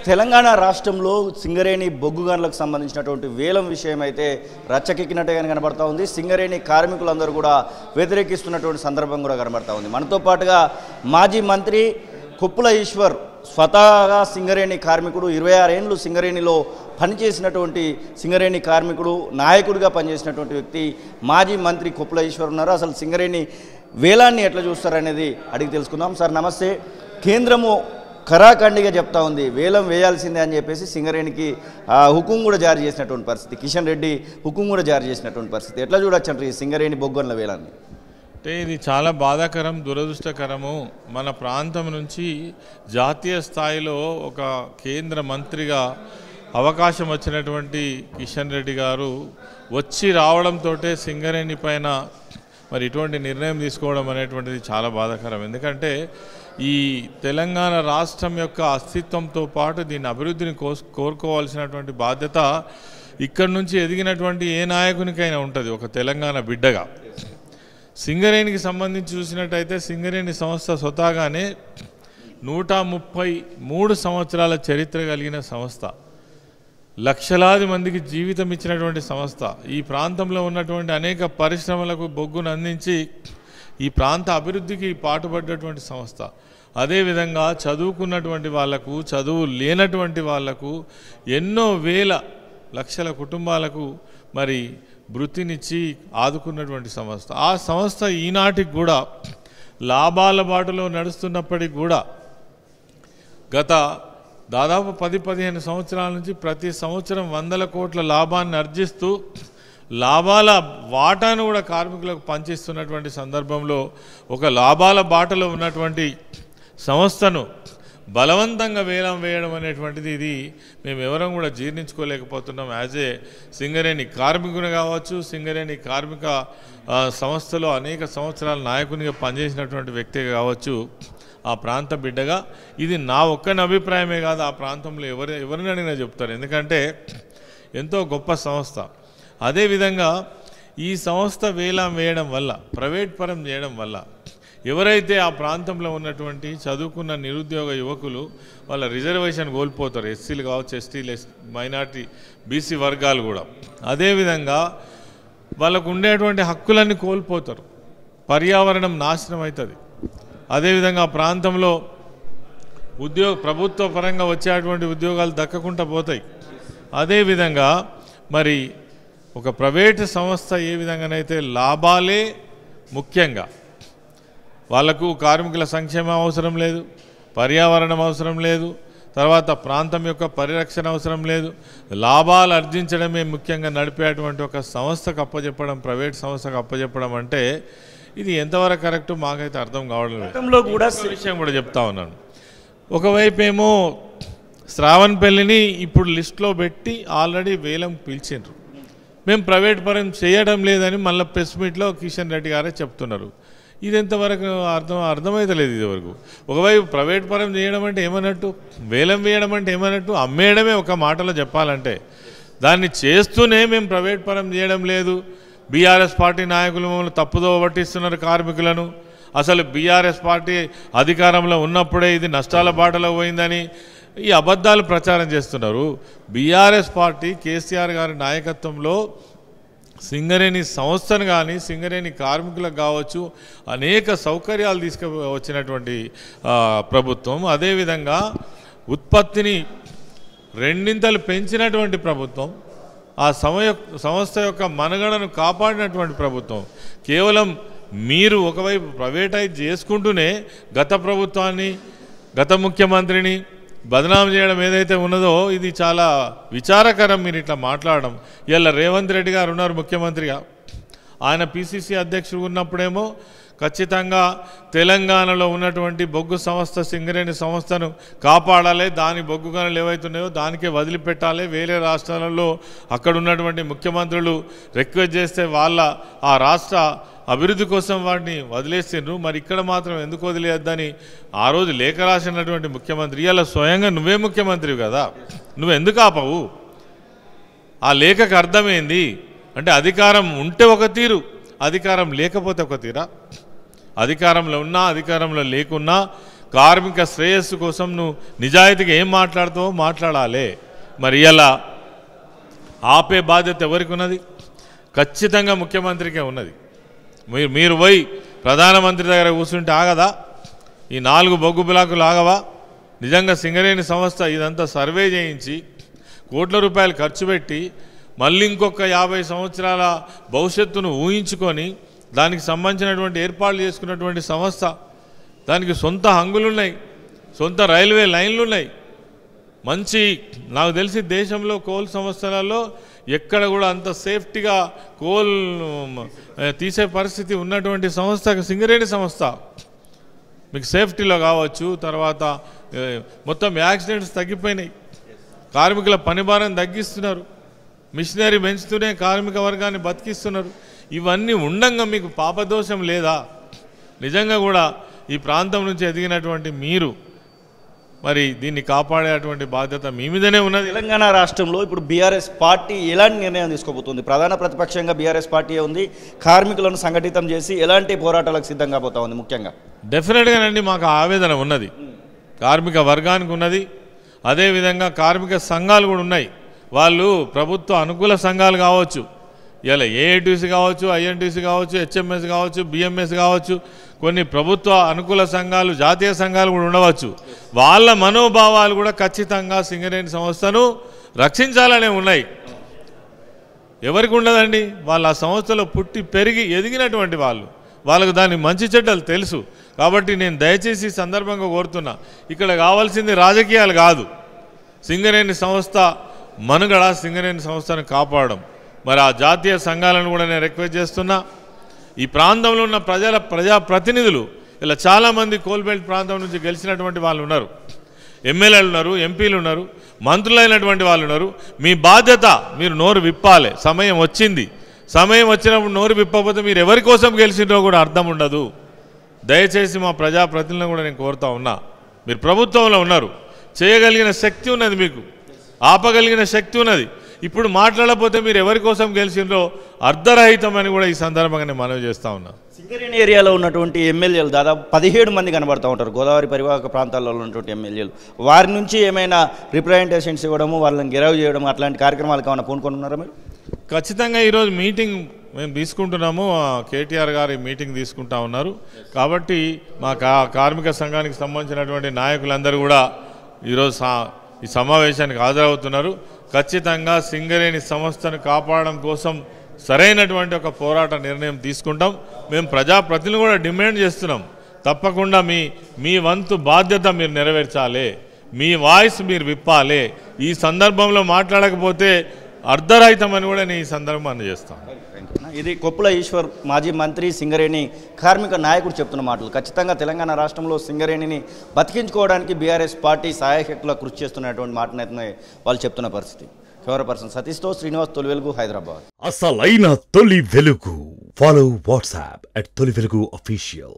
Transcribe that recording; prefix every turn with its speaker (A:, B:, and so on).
A: తెలంగాణ రాష్ట్రంలో సింగరేణి బొగ్గు గనులకు సంబంధించినటువంటి వేలం విషయం అయితే రచ్చకెక్కినట్టుగానే కనబడతా ఉంది. సింగరేణి కార్మికులందరూ కూడా వ్యతిరేకిస్తున్నటువంటి సందర్భం కూడా కనబడతా ఉంది. మనతో పాటుగా మాజీ మంత్రి కొప్పుల ఈశ్వర్ స్వతహాగా సింగరేణి కార్మికుడు, 26 ఏళ్ళు సింగరేణిలో పనిచేసినటువంటి సింగరేణి కార్మికుడు, నాయకుడిగా పనిచేసినటువంటి వ్యక్తి మాజీ మంత్రి కొప్పుల ఈశ్వర్ ఉన్నారు. అసలు సింగరేణి వేలాన్ని ఎట్లా చూస్తారనేది అడిగి తెలుసుకుందాం. సార్ నమస్తే. కేంద్రము ఖరాఖండిగా చెప్తా ఉంది వేలం వేయాల్సిందే అని చెప్పేసి సింగరేణికి హుకుం కూడా జారీ చేసినటువంటి పరిస్థితి, కిషన్ రెడ్డి హుకుం కూడా జారీ చేసినటువంటి పరిస్థితి. ఎట్లా చూడొచ్చు అంటారు ఈ సింగరేణి బొగ్గన్ల వేలాన్ని?
B: అంటే ఇది చాలా బాధాకరం, దురదృష్టకరము. మన ప్రాంతం నుంచి జాతీయ స్థాయిలో ఒక కేంద్ర మంత్రిగా అవకాశం వచ్చినటువంటి కిషన్ రెడ్డి గారు వచ్చి రావడంతో సింగరేణి పైన మరి ఇటువంటి నిర్ణయం తీసుకోవడం అనేటువంటిది చాలా బాధాకరం. ఎందుకంటే ఈ తెలంగాణ రాష్ట్రం యొక్క అస్తిత్వంతో పాటు దీని అభివృద్ధిని కోరుకోవాల్సినటువంటి బాధ్యత ఇక్కడి నుంచి ఎదిగినటువంటి ఏ నాయకునికైనా ఉంటుంది ఒక తెలంగాణ బిడ్డగా. సింగరేణికి సంబంధించి చూసినట్టయితే సింగరేణి సంస్థ స్వతహాగానే 133 సంవత్సరాల చరిత్ర కలిగిన సంస్థ, లక్షలాది మందికి జీవితం ఇచ్చినటువంటి సంస్థ, ఈ ప్రాంతంలో ఉన్నటువంటి అనేక పరిశ్రమలకు బొగ్గును అందించి ఈ ప్రాంత అభివృద్ధికి పాటుపడ్డటువంటి సంస్థ. అదేవిధంగా చదువుకున్నటువంటి వాళ్లకు, చదువు లేనటువంటి వాళ్లకు, ఎన్నో వేల లక్షల కుటుంబాలకు మరి వృత్తినిచ్చి ఆదుకున్నటువంటి సంస్థ. ఆ సంస్థ ఈనాటికి కూడా లాభాల బాటలో నడుస్తున్నప్పటికి కూడా గత దాదాపు 10-15 సంవత్సరాల నుంచి ప్రతి సంవత్సరం 100 కోట్ల లాభాన్ని ఆర్జిస్తూ లాభాల వాటాను కూడా కార్మికులకు పంచిస్తున్నటువంటి సందర్భంలో ఒక లాభాల బాటలో ఉన్నటువంటి సంస్థను బలవంతంగా వేలం వేయడం అనేటువంటిది ఇది మేము ఎవరం కూడా జీర్ణించుకోలేకపోతున్నాం. యాజ్ ఏ సింగరేణి కార్మికుని కావచ్చు, సింగరేణి కార్మిక సంస్థలో అనేక సంవత్సరాల నాయకునిగా పనిచేసినటువంటి వ్యక్తి కావచ్చు, ఆ ప్రాంత బిడ్డగా ఇది నా ఒక్కని అభిప్రాయమే కాదు, ఆ ప్రాంతంలో ఎవరిని అడిగినా చెప్తారు. ఎందుకంటే ఎంతో గొప్ప సంస్థ. అదేవిధంగా ఈ సంస్థ వేలం వేయడం వల్ల, ప్రైవేట్ పరం చేయడం వల్ల ఎవరైతే ఆ ప్రాంతంలో ఉన్నటువంటి చదువుకున్న నిరుద్యోగ యువకులు వాళ్ళ రిజర్వేషన్ కోల్పోతారు. ఎస్సీలు కావచ్చు, ఎస్టీలు, మైనార్టీ, బీసీ వర్గాలు కూడా. అదేవిధంగా వాళ్ళకు ఉండేటువంటి హక్కులన్నీ కోల్పోతారు. పర్యావరణం నాశనం అవుతుంది. అదేవిధంగా ఆ ప్రాంతంలో ప్రభుత్వ పరంగా వచ్చేటువంటి ఉద్యోగాలు దక్కకుండా పోతాయి. అదేవిధంగా మరి ఒక ప్రైవేటు సంస్థ ఏ విధంగానైతే లాభాలే ముఖ్యంగా, వాళ్లకు కార్మికుల సంక్షేమం అవసరం లేదు, పర్యావరణం అవసరం లేదు, తర్వాత ప్రాంతం యొక్క పరిరక్షణ అవసరం లేదు, లాభాలు ఆర్జించడమే ముఖ్యంగా నడిపేటువంటి ఒక సంస్థకు అప్పచెప్పడం, ప్రైవేట్ సంస్థకు అప్పచెప్పడం అంటే ఇది ఎంతవరకు కరెక్ట్ మాకైతే అర్థం కావడం లేదు. కూడా విషయం కూడా చెప్తా ఉన్నాను. ఒకవైపు ఏమో శ్రావణపల్లిని ఇప్పుడు లిస్టులో పెట్టి ఆల్రెడీ వేలం పిలిచిండ్రు. మేము ప్రైవేట్ పరం చేయడం లేదని మళ్ళీ ప్రెస్ మీట్లో కిషన్ రెడ్డి గారే చెప్తున్నారు. ఇది ఎంతవరకు అర్థమైతలేదు ఇది వరకు. ఒకవైపు ప్రైవేట్ పరం చేయడం అంటే ఏమన్నట్టు, వేలం వేయడం అంటే ఏమన్నట్టు, అమ్మేయడమే ఒక మాటలో చెప్పాలంటే. దాన్ని చేస్తూనే మేము ప్రైవేట్ పరం చేయడం లేదు, బీఆర్ఎస్ పార్టీ నాయకులు మమ్మల్ని తప్పుదో పట్టిస్తున్నారు కార్మికులను, అసలు బీఆర్ఎస్ పార్టీ అధికారంలో ఉన్నప్పుడే ఇది నష్టాల బాటలో పోయిందని ఈ అబద్ధాలు ప్రచారం చేస్తున్నారు. బీఆర్ఎస్ పార్టీ కేసీఆర్ గారి నాయకత్వంలో సింగరేణి సంస్థను కానీ సింగరేణి కార్మికులకు కావచ్చు అనేక సౌకర్యాలు తీసుకువచ్చినటువంటి ప్రభుత్వం. అదేవిధంగా ఉత్పత్తిని 2 పెంచినటువంటి ప్రభుత్వం, ఆ సంస్థ యొక్క మనుగడను కాపాడినటువంటి ప్రభుత్వం. కేవలం మీరు ఒకవైపు ప్రైవేటైజ్ చేసుకుంటూనే గత ప్రభుత్వాన్ని, గత ముఖ్యమంత్రిని బదనాం చేయడం ఏదైతే ఉన్నదో ఇది చాలా విచారకరం. మీరు ఇట్లా మాట్లాడడం. ఇలా రేవంత్ రెడ్డి గారు ఉన్నారు ముఖ్యమంత్రిగా, ఆయన పిసిసి అధ్యక్షుడు ఉన్నప్పుడేమో ఖచ్చితంగా తెలంగాణలో ఉన్నటువంటి బొగ్గు సంస్థ సింగరేణి సంస్థను కాపాడాలి, దాని బొగ్గు గనులు ఏవైతున్నాయో దానికే వదిలిపెట్టాలి, వేరే రాష్ట్రాలలో అక్కడ ఉన్నటువంటి ముఖ్యమంత్రులు రిక్వెస్ట్ చేస్తే వాళ్ళ ఆ రాష్ట్ర అభివృద్ధి కోసం వాటిని వదిలేసిండ్రు, మరి ఇక్కడ మాత్రం ఎందుకు వదిలేద్దని ఆ రోజు లేఖ రాసినటువంటి ముఖ్యమంత్రి ఇలా స్వయంగా నువ్వే ముఖ్యమంత్రివి కదా, నువ్వు ఎందుకు ఆపవు? ఆ లేఖకు అర్థమైంది అంటే అధికారం ఉంటే ఒక తీరు, అధికారం లేకపోతే ఒక తీరా? అధికారంలో ఉన్నా అధికారంలో లేకున్నా కార్మిక శ్రేయస్సు కోసం నువ్వు నిజాయితీగా ఏం మాట్లాడుతావో మాట్లాడాలి. మరి ఇలా ఆపే బాధ్యత ఎవరికి ఉన్నది? ఖచ్చితంగా ముఖ్యమంత్రికే ఉన్నది. మీరు పోయి ప్రధానమంత్రి దగ్గర కూర్చుంటే ఆగదా? ఈ 4 బొగ్గు బ్లాకులు ఆగవా? నిజంగా సింగరేణి సంస్థ ఇదంతా సర్వే చేయించి కోట్ల రూపాయలు ఖర్చు పెట్టి మళ్ళీ ఇంకొక 50 సంవత్సరాల భవిష్యత్తును ఊహించుకొని దానికి సంబంధించినటువంటి ఏర్పాట్లు చేసుకున్నటువంటి సంస్థ. దానికి సొంత హంగులున్నాయి, సొంత రైల్వే లైన్లు ఉన్నాయి. మంచి నాకు తెలిసి దేశంలో కోల్ సంస్థలలో ఎక్కడ కూడా అంత సేఫ్టీగా కోల్ తీసే పరిస్థితి ఉన్నటువంటి సంస్థ సింగరేణి సంస్థ. మీకు సేఫ్టీలో కావచ్చు, తర్వాత మొత్తం యాక్సిడెంట్స్ తగ్గిపోయినాయి, కార్మికుల పనిభారం తగ్గిస్తున్నారు, మిషనరీ పెంచుతూనే కార్మిక వర్గాన్ని బతికిస్తున్నారు. ఇవన్నీ ఉండంగా మీకు పాపదోషం లేదా? నిజంగా కూడా ఈ ప్రాంతం నుంచి ఎదిగినటువంటి మీరు మరి దీన్ని కాపాడేటువంటి బాధ్యత మీ మీదనే ఉన్నది.
A: తెలంగాణ రాష్ట్రంలో ఇప్పుడు బీఆర్ఎస్ పార్టీ ఎలాంటి నిర్ణయం తీసుకోబోతుంది? ప్రధాన ప్రతిపక్షంగా బీఆర్ఎస్ పార్టీ ఉంది. కార్మికులను సంఘటితం చేసి ఎలాంటి పోరాటాలకు సిద్ధంగా పోతా ఉంది? ముఖ్యంగా
B: డెఫినెట్గానండి మాకు ఆవేదన ఉన్నది, కార్మిక వర్గానికి ఉన్నది. అదేవిధంగా కార్మిక సంఘాలు కూడా ఉన్నాయి. వాళ్ళు ప్రభుత్వ అనుకూల సంఘాలు కావచ్చు, ఇలా ఏఐటీసీ కావచ్చు, ఐఎన్టీసీ కావచ్చు, హెచ్ఎంఎస్ కావచ్చు, బిఎంఎస్ కావచ్చు, కొన్ని ప్రభుత్వ అనుకూల సంఘాలు, జాతీయ సంఘాలు కూడా ఉండవచ్చు. వాళ్ళ మనోభావాలు కూడా ఖచ్చితంగా సింగరేణి సంస్థను రక్షించాలనే ఉన్నాయి. ఎవరికి ఉండదండి? వాళ్ళ ఆ సంస్థలో పుట్టి పెరిగి ఎదిగినటువంటి వాళ్ళకు దాని మంచి చెడ్డలు తెలుసు. కాబట్టి నేను దయచేసి సందర్భంగా కోరుతున్నా, ఇక్కడ కావాల్సింది రాజకీయాలు కాదు, సింగరేణి సంస్థ మనుగడ, సింగరేణి సంస్థను కాపాడడం. మరి ఆ జాతీయ సంఘాలను కూడా నేను రిక్వెస్ట్ చేస్తున్నా. ఈ ప్రాంతంలో ఉన్న ప్రజాప్రతినిధులు ఇలా చాలామంది కోల్బెల్ట్ ప్రాంతం నుంచి గెలిచినటువంటి వాళ్ళు ఉన్నారు, ఎమ్మెల్యేలు ఉన్నారు, ఎంపీలు ఉన్నారు, మంత్రులైనటువంటి వాళ్ళు ఉన్నారు. మీ బాధ్యత, మీరు నోరు విప్పాలి. సమయం వచ్చింది, సమయం వచ్చినప్పుడు నోరు విప్పకపోతే మీరు ఎవరి కోసం గెలిచిందో కూడా అర్థం ఉండదు. దయచేసి మా ప్రజాప్రతినిధులను కూడా నేను కోరుతా ఉన్నా, మీరు ప్రభుత్వంలో ఉన్నారు, చేయగలిగిన శక్తి ఉన్నది, మీకు ఆపగలిగిన శక్తి ఉన్నది. ఇప్పుడు మాట్లాడకపోతే మీరు ఎవరి కోసం గెలిచిందో అర్ధరహితమని కూడా ఈ సందర్భంగా నేను మనవి చేస్తూ ఉన్నా.
A: సింగరేణి ఏరియాలో ఉన్నటువంటి ఎమ్మెల్యేలు దాదాపు 17 మంది కనబడుతూ ఉంటారు, గోదావరి పరివాహక ప్రాంతాల్లో ఉన్నటువంటి ఎమ్మెల్యేలు. వారి నుంచి ఏమైనా రిప్రజెంటేషన్స్ ఇవ్వడము, వాళ్ళని గెరవ్ చేయడం, అట్లాంటి కార్యక్రమాలకు ఏమైనా పూనుకుంటున్నారా మీరు?
B: ఖచ్చితంగా ఈరోజు మీటింగ్ మేము తీసుకుంటున్నాము. కేటీఆర్ గారు ఈ మీటింగ్ తీసుకుంటా ఉన్నారు. కాబట్టి మా కార్మిక సంఘానికి సంబంధించినటువంటి నాయకులందరూ కూడా ఈరోజు ఈ సమావేశానికి హాజరవుతున్నారు. ఖచ్చితంగా సింగరేణి సంస్థను కాపాడడం కోసం సరైనటువంటి ఒక పోరాట నిర్ణయం తీసుకుంటాం. మేము ప్రజాప్రతినిధులు కూడా డిమాండ్ చేస్తున్నాం, తప్పకుండా మీ వంతు బాధ్యత మీరు నెరవేర్చాలి, మీ వాయిస్ మీరు విప్పాలి. ఈ సందర్భంలో మాట్లాడకపోతే అర్ధరహితమని కూడా నేను ఈ సందర్భం అందజేస్తాను.
A: ఇది కొప్పుల ఈశ్వర్, మాజీ మంత్రి, సింగరేణి కార్మిక నాయకుడు చెప్తున్న మాటలు. ఖచ్చితంగా తెలంగాణ రాష్ట్రంలో సింగరేణిని బతికించుకోవడానికి బీఆర్ఎస్ పార్టీ సహాయకుల కృషి చేస్తున్నటువంటి మాటనైతే వాళ్ళు చెప్తున్న పరిస్థితి. కెమెరా పర్సన్ సతీష్తో శ్రీనివాస్, తొలి వెలుగు, హైదరాబాద్.
C: అసలైన తొలి వెలుగు. ఫాలో వాట్సాప్ @తొలి వెలుగు official.